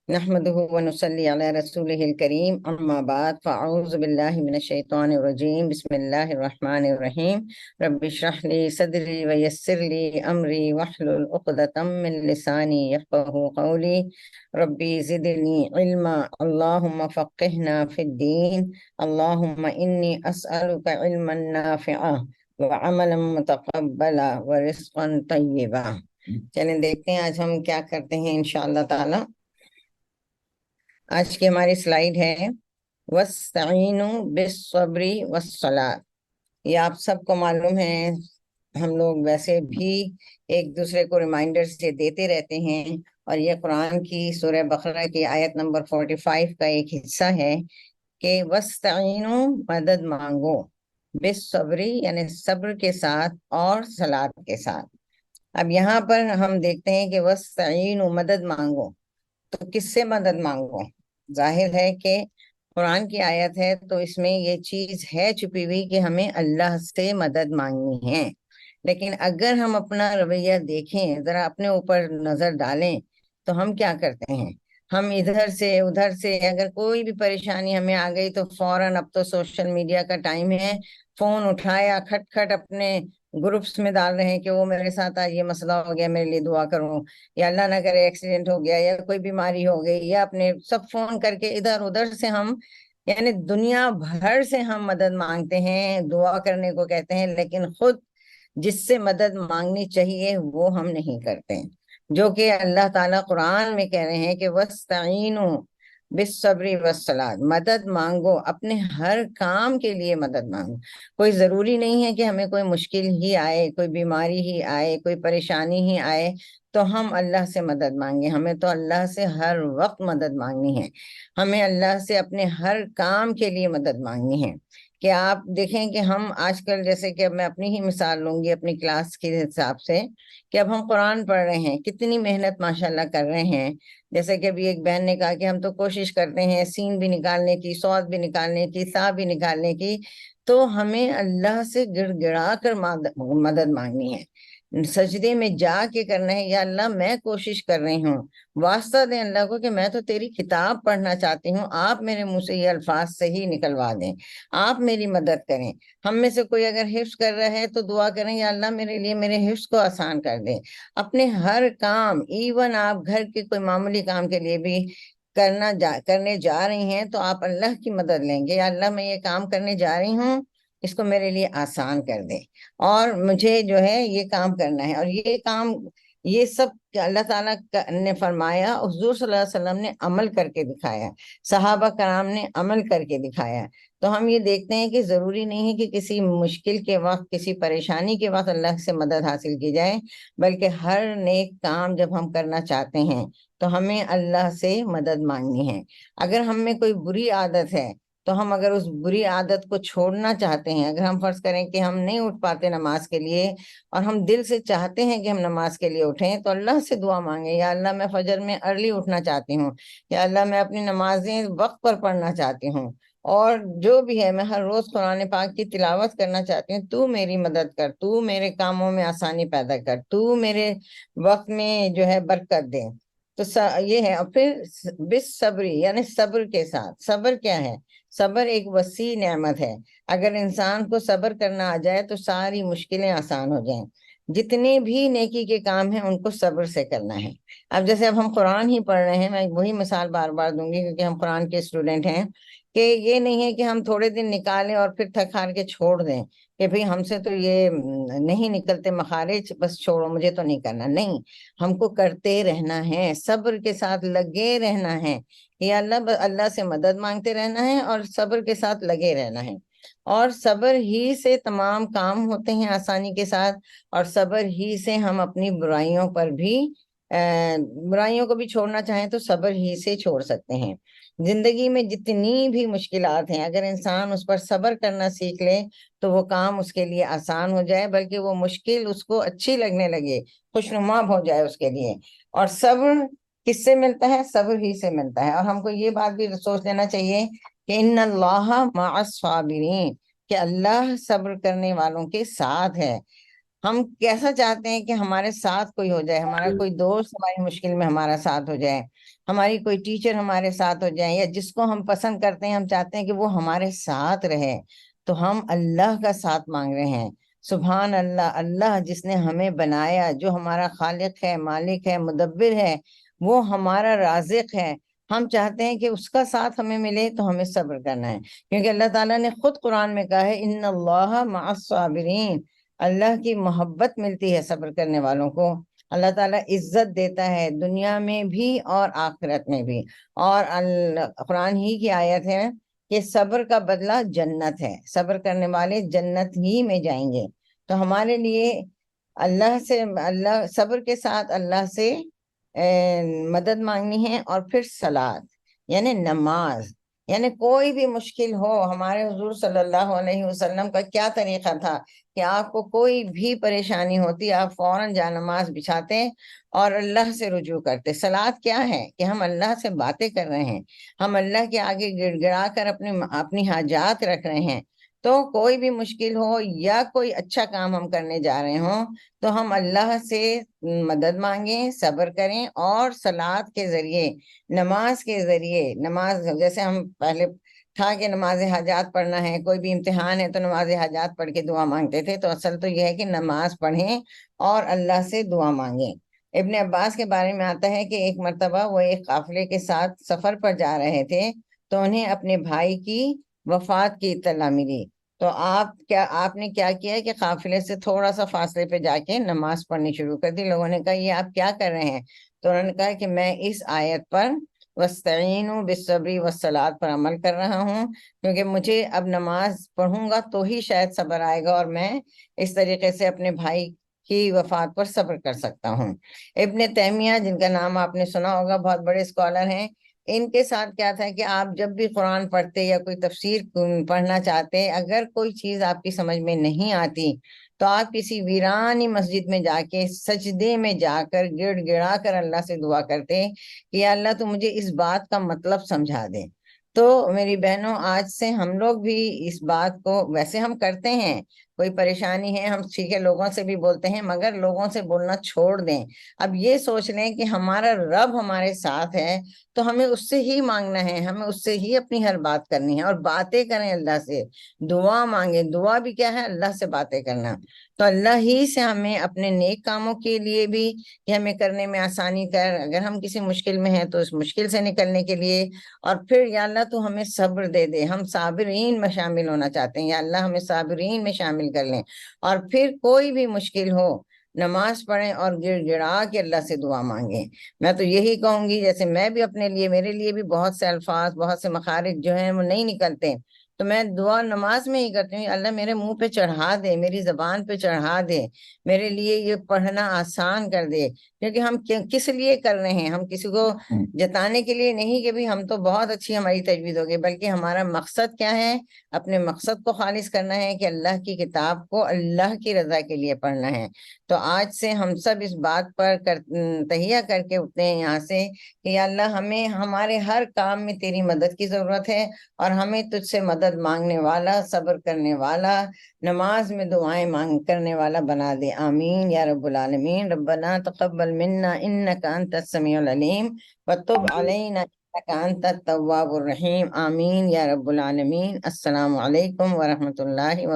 نحمده ونصلي على رسوله الكريم اما بعد فاعوذ بالله من الشيطان الرجيم بسم الله الرحمن الرحيم رب اشرح لي صدري ويسر لي امري واحلل عقدة من لساني يفقهوا قولي ربي زدني علما اللهم فقهنا في الدين اللهم اني اسالك علما نافعا وعملا متقبلا ورزقا طيبا۔ چلیں دیکھتے ہیں آج ہم کیا کرتے ہیں انشاءاللہ تعالی۔ آج کی ہماری سلائیڈ ہے وَاسْتَعِینُوا بِالصَّبْرِ وَالصَّلَاةِ۔ یہ آپ سب کو معلوم ہے، ہم لوگ ویسے بھی ایک دوسرے کو ریمائنڈر سے دیتے رہتے ہیں، اور یہ قرآن کی سورہ بقرہ کی آیت نمبر 45 کا ایک حصہ ہے کہ وَاسْتَعِینُوا، مدد مانگو، بِالصَّبْرِ یعنی صبر کے ساتھ اور صلاۃ کے ساتھ۔ اب یہاں پر ہم دیکھتے ہیں کہ وَاسْتَعِینُوا، مدد مانگو، تو کس سے مدد مانگو؟ ظاہر ہے کہ قرآن کی آیت ہے تو اس میں یہ چیز ہے چھپی ہوئی کہ ہمیں اللہ سے مدد مانگنی ہے۔ لیکن اگر ہم اپنا رویہ دیکھیں، ذرا اپنے اوپر نظر ڈالیں، تو ہم کیا کرتے ہیں؟ ہم ادھر سے ادھر سے اگر کوئی بھی پریشانی ہمیں آ گئی تو فوراً، اب تو سوشل میڈیا کا ٹائم ہے، فون اٹھایا، کھٹ کھٹ اپنے گروپس میں ڈال رہے ہیں کہ وہ میرے ساتھ آج یہ مسئلہ ہو گیا، میرے لیے دعا کرو، یا اللہ نہ کرے ایکسیڈنٹ ہو گیا، یا کوئی بیماری ہو گئی، یا اپنے سب فون کر کے ادھر ادھر سے ہم، یعنی دنیا بھر سے ہم مدد مانگتے ہیں، دعا کرنے کو کہتے ہیں، لیکن خود جس سے مدد مانگنی چاہیے وہ ہم نہیں کرتے، جو کہ اللہ تعالیٰ قرآن میں کہہ رہے ہیں کہ وَاسْتَعِینُوا بِالصَّبْرِ وَالصَّلَاةِ، مدد مانگو، اپنے ہر کام کے لیے مدد مانگو۔ کوئی ضروری نہیں ہے کہ ہمیں کوئی مشکل ہی آئے، کوئی بیماری ہی آئے، کوئی پریشانی ہی آئے تو ہم اللہ سے مدد مانگیں، ہمیں تو اللہ سے ہر وقت مدد مانگنی ہے، ہمیں اللہ سے اپنے ہر کام کے لیے مدد مانگنی ہے۔ کہ آپ دیکھیں کہ ہم آج کل، جیسے کہ اب میں اپنی ہی مثال لوں گی اپنی کلاس کے حساب سے، کہ اب ہم قرآن پڑھ رہے ہیں، کتنی محنت ماشاءاللہ کر رہے ہیں، جیسے کہ ابھی ایک بہن نے کہا کہ ہم تو کوشش کرتے ہیں سین بھی نکالنے کی، صاد بھی نکالنے کی، سا بھی نکالنے کی، تو ہمیں اللہ سے گڑ گڑا کر مدد مانگنی ہے، سجدے میں جا کے کرنا ہے، یا اللہ میں کوشش کر رہی ہوں، واسطہ دیں اللہ کو کہ میں تو تیری کتاب پڑھنا چاہتی ہوں، آپ میرے منہ سے یہ الفاظ صحیح نکلوا دیں، آپ میری مدد کریں۔ ہم میں سے کوئی اگر حفظ کر رہا ہے تو دعا کریں یا اللہ میرے لیے میرے حفظ کو آسان کر دیں۔ اپنے ہر کام، ایون آپ گھر کے کوئی معمولی کام کے لیے بھی کرنے جا رہی ہیں تو آپ اللہ کی مدد لیں گے، یا اللہ میں یہ کام کرنے جا رہی ہوں، اس کو میرے لیے آسان کر دے، اور مجھے جو ہے یہ کام کرنا ہے، اور یہ کام، یہ سب اللہ تعالیٰ نے فرمایا، حضور صلی اللہ علیہ وسلم نے عمل کر کے دکھایا، صحابہ کرام نے عمل کر کے دکھایا۔ تو ہم یہ دیکھتے ہیں کہ ضروری نہیں ہے کہ کسی مشکل کے وقت، کسی پریشانی کے وقت اللہ سے مدد حاصل کی جائے، بلکہ ہر نیک کام جب ہم کرنا چاہتے ہیں تو ہمیں اللہ سے مدد مانگنی ہے۔ اگر ہم میں کوئی بری عادت ہے تو ہم اگر اس بری عادت کو چھوڑنا چاہتے ہیں، اگر ہم فرض کریں کہ ہم نہیں اٹھ پاتے نماز کے لیے، اور ہم دل سے چاہتے ہیں کہ ہم نماز کے لیے اٹھیں، تو اللہ سے دعا مانگیں، یا اللہ میں فجر میں ارلی اٹھنا چاہتی ہوں، یا اللہ میں اپنی نمازیں وقت پر پڑھنا چاہتی ہوں، اور جو بھی ہے میں ہر روز قرآن پاک کی تلاوت کرنا چاہتی ہوں، تو میری مدد کر، تو میرے کاموں میں آسانی پیدا کر، تو میرے وقت میں جو ہے برکت دے۔ تو یہ ہے، اور پھر بالصبری یعنی صبر کے ساتھ۔ صبر کیا ہے؟ صبر ایک وسیع نعمت ہے، اگر انسان کو صبر کرنا آ جائے تو ساری مشکلیں آسان ہو جائیں۔ جتنے بھی نیکی کے کام ہیں ان کو صبر سے کرنا ہے۔ اب جیسے اب ہم قرآن ہی پڑھ رہے ہیں، میں وہی مثال بار بار دوں گی کیونکہ ہم قرآن کے اسٹوڈنٹ ہیں، کہ یہ نہیں ہے کہ ہم تھوڑے دن نکالیں اور پھر تھک ہار کے چھوڑ دیں کہ بھئی ہم سے تو یہ نہیں نکلتے مخارج، بس چھوڑو مجھے تو نہیں کرنا، نہیں، ہم کو کرتے رہنا ہے، صبر کے ساتھ لگے رہنا ہے، یا اللہ سے مدد مانگتے رہنا ہے اور صبر کے ساتھ لگے رہنا ہے، اور صبر ہی سے تمام کام ہوتے ہیں آسانی کے ساتھ، اور صبر ہی سے ہم اپنی برائیوں پر بھی برائیوں کو بھی چھوڑنا چاہیں تو صبر ہی سے چھوڑ سکتے ہیں۔ زندگی میں جتنی بھی مشکلات ہیں، اگر انسان اس پر صبر کرنا سیکھ لے تو وہ کام اس کے لیے آسان ہو جائے، بلکہ وہ مشکل اس کو اچھی لگنے لگے، خوشنما ہو جائے اس کے لیے۔ اور صبر کس سے ملتا ہے؟ صبر ہی سے ملتا ہے۔ اور ہم کو یہ بات بھی سوچ لینا چاہیے کہ ان اللہ مع الصابرین، کہ اللہ صبر کرنے والوں کے ساتھ ہے۔ ہم کیسا چاہتے ہیں کہ ہمارے ساتھ کوئی ہو جائے، ہمارا کوئی دوست ہماری مشکل میں ہمارا ساتھ ہو جائے، ہماری کوئی ٹیچر ہمارے ساتھ ہو جائے، یا جس کو ہم پسند کرتے ہیں ہم چاہتے ہیں کہ وہ ہمارے ساتھ رہے، تو ہم اللہ کا ساتھ مانگ رہے ہیں۔ سبحان اللہ، اللہ جس نے ہمیں بنایا، جو ہمارا خالق ہے، مالک ہے، مدبر ہے، وہ ہمارا رازق ہے، ہم چاہتے ہیں کہ اس کا ساتھ ہمیں ملے، تو ہمیں صبر کرنا ہے، کیونکہ اللہ تعالیٰ نے خود قرآن میں کہا ہے ان اللہ مع الصابرین، اللہ کی محبت ملتی ہے صبر کرنے والوں کو، اللہ تعالیٰ عزت دیتا ہے دنیا میں بھی اور آخرت میں بھی۔ اور قرآن ہی کی آیت ہے کہ صبر کا بدلہ جنت ہے، صبر کرنے والے جنت ہی میں جائیں گے۔ تو ہمارے لیے اللہ سے، اللہ صبر کے ساتھ اللہ سے مدد مانگنی ہے، اور پھر صلاۃ یعنی نماز، یعنی کوئی بھی مشکل ہو، ہمارے حضور صلی اللہ علیہ وسلم کا کیا طریقہ تھا کہ آپ کو کوئی بھی پریشانی ہوتی آپ فوراً جا نماز بچھاتے اور اللہ سے رجوع کرتے۔ صلاۃ کیا ہے کہ ہم اللہ سے باتیں کر رہے ہیں، ہم اللہ کے آگے گڑ گڑا کر اپنی حاجات رکھ رہے ہیں۔ تو کوئی بھی مشکل ہو یا کوئی اچھا کام ہم کرنے جا رہے ہوں تو ہم اللہ سے مدد مانگیں، صبر کریں، اور صلاۃ کے ذریعے، نماز کے ذریعے، نماز جیسے ہم پہلے تھا کہ نماز حاجات پڑھنا ہے، کوئی بھی امتحان ہے تو نماز حاجات پڑھ کے دعا مانگتے تھے، تو اصل تو یہ ہے کہ نماز پڑھیں اور اللہ سے دعا مانگیں۔ ابن عباس کے بارے میں آتا ہے کہ ایک مرتبہ وہ ایک قافلے کے ساتھ سفر پر جا رہے تھے، تو انہیں اپنے بھائی کی وفات کی اطلاع ملی، تو آپ نے کیا کیا کہ قافلے سے تھوڑا سا فاصلے پہ جا کے نماز پڑھنی شروع کر دی۔ لوگوں نے کہا یہ آپ کیا کر رہے ہیں؟ تو انہوں نے کہا کہ میں اس آیت پر وَاسْتَعِینُوا بِالصَّبْرِ وَالصَّلَاةِ پر عمل کر رہا ہوں، کیونکہ مجھے اب نماز پڑھوں گا تو ہی شاید صبر آئے گا، اور میں اس طریقے سے اپنے بھائی کی وفات پر صبر کر سکتا ہوں۔ ابن تیمیہ، جن کا نام آپ نے سنا ہوگا، بہت بڑے اسکالر ہیں، ان کے ساتھ کیا تھا کہ آپ جب بھی قرآن پڑھتے یا کوئی تفسیر پڑھنا چاہتے، اگر کوئی چیز آپ کی سمجھ میں نہیں آتی تو آپ کسی ویرانی مسجد میں جا کے سجدے میں جا کر گڑ گڑا کر اللہ سے دعا کرتے کہ یا اللہ تو مجھے اس بات کا مطلب سمجھا دے۔ تو میری بہنوں، آج سے ہم لوگ بھی اس بات کو، ویسے ہم کرتے ہیں، کوئی پریشانی ہے ہم ٹھیک ہے لوگوں سے بھی بولتے ہیں، مگر لوگوں سے بولنا چھوڑ دیں، اب یہ سوچ لیں کہ ہمارا رب ہمارے ساتھ ہے، تو ہمیں اس سے ہی مانگنا ہے، ہمیں اس سے ہی اپنی ہر بات کرنی ہے، اور باتیں کریں اللہ سے، دعا مانگیں۔ دعا بھی کیا ہے؟ اللہ سے باتیں کرنا۔ تو اللہ ہی سے ہمیں اپنے نیک کاموں کے لیے بھی کہ ہمیں کرنے میں آسانی کر، اگر ہم کسی مشکل میں ہیں تو اس مشکل سے نکلنے کے لیے، اور پھر یا اللہ تو ہمیں صبر دے دے، ہم صابرین میں شامل ہونا چاہتے ہیں، یا اللہ ہمیں صابرین میں شامل کر لیں۔ اور پھر کوئی بھی مشکل ہو، نماز پڑھیں اور گڑ گڑا کے اللہ سے دعا مانگیں۔ میں تو یہی کہوں گی، جیسے میں بھی اپنے لیے، میرے لیے بھی بہت سے الفاظ، بہت سے مخارج جو ہیں وہ نہیں نکلتے، تو میں دعا نماز میں ہی کرتی ہوں، اللہ میرے منہ پہ چڑھا دے، میری زبان پہ چڑھا دے، میرے لیے یہ پڑھنا آسان کر دے، کیونکہ ہم کس لیے کر رہے ہیں؟ ہم کسی کو جتانے کے لیے نہیں کہ بھی ہم تو بہت اچھی ہماری تجوید ہوگی، بلکہ ہمارا مقصد کیا ہے؟ اپنے مقصد کو خالص کرنا ہے کہ اللہ کی کتاب کو اللہ کی رضا کے لیے پڑھنا ہے۔ تو آج سے ہم سب اس بات پر تہیہ کر کے اٹھتے ہیں یہاں سے کہ یا اللہ ہمیں ہمارے ہر کام میں تیری مدد کی ضرورت ہے، اور ہمیں تجھ سے مدد مانگنے والا، صبر کرنے والا، نماز میں دعائیں مانگ کرنے والا بنا دے۔ آمین یا رب العالمین۔ ربنا تقبل منا انک انت السمیع العلیم وتب علینا انک انت التواب الرحیم۔ آمین یا رب العالمین۔ السلام علیکم ورحمۃ اللہ وبرکاتہ۔